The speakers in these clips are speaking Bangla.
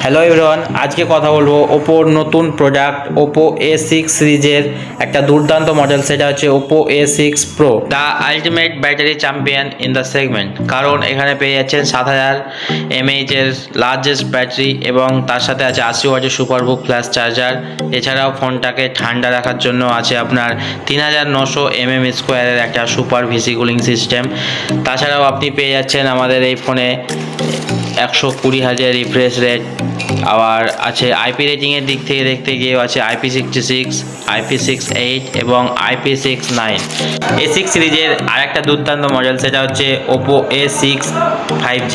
হ্যালো এভরিওয়ান, আজকে কথা বলবো ওপোর নতুন প্রোডাক্ট ওপো A6 সিরিজের একটা দুর্দান্ত মডেল, সেটা হচ্ছে Oppo A6 pro, the ultimate battery champion in the segment. কারণ এখানে পেয়ে যাচ্ছেন 7000 mAh এর লার্জেস্ট ব্যাটারি এবং তার সাথে আছে 80 ওয়াটের সুপারবুক ফ্ল্যাশ চার্জার। এছাড়াও ফোনটাকে ঠান্ডা রাখার জন্য আছে আপনার 3900 mm² এর একটা সুপার ভিসি কুলিং সিস্টেম। তাছাড়াও আপনি পেয়ে যাচ্ছেন আমাদের এই ফোনে 120,000 রিফ্রেশ রেট। আবার আছে আইপি রেটিংয়ের দিক থেকে দেখতে গিয়ে আছে IP66, IP68 এবং IP69। A6 সিরিজের আরেকটা দুর্দান্ত মডেল, সেটা হচ্ছে ওপো A6 5G।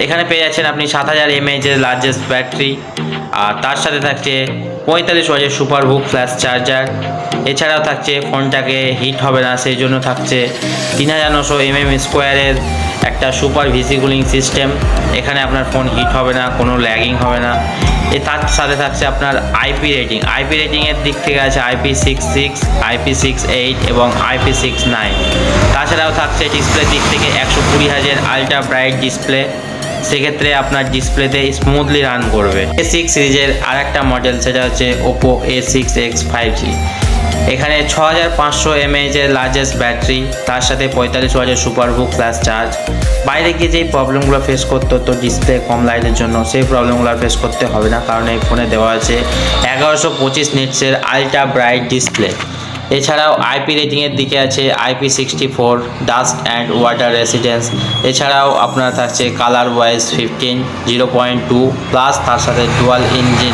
এখানে পেয়ে যাচ্ছেন আপনি 7000 mAh এর লার্জেস্ট ব্যাটারি, আর তার সাথে থাকছে 45 ওয়াটের সুপারবুক ফ্ল্যাশ চার্জার। এছাড়াও থাকছে ফোনটাকে হিট হবে না সেই জন্য থাকছে 3900 mm² এর একটা সুপার ভিসি কুলিং সিস্টেম। এখানে আপনার ফোন হিট হবে না, কোনো ল্যাগিং হবে না। তার সাথে থাকছে আপনার আইপি রেটিংয়ের দিক থেকে আছে IP66, IP68 এবং IP69। তাছাড়াও থাকছে ডিসপ্লের দিক থেকে 120,000 আলট্রা ব্রাইট ডিসপ্লে, সেক্ষেত্রে আপনার ডিসপ্লেতে স্মুথলি রান করবে। A6 সিরিজের আরেকটা মডেল, সেটা হচ্ছে ওপো A6X 5G। এখানে 6500 mAh এর লার্জেস্ট ব্যাটারি, তার সাথে 45 ওয়াটের সুপারবুক ফ্ল্যাশ চার্জ। বাইরে গিয়ে যেই প্রবলেমগুলো ফেস করতে হতো ডিসপ্লে কম লাইটের জন্য, সেই প্রবলেমগুলো ফেস করতে হবে না, কারণ এই ফোনে দেওয়া আছে 1125 নিটসের আলট্রা ব্রাইট ডিসপ্লে। এছাড়াও আইপি রেটিংয়ের দিকে আছে IP64, dust and water resistance. এছাড়াও আপনার থাকছে কালার ভয়েস 15 0.2 প্লাস, তার সাথে ডুয়াল ইঞ্জিন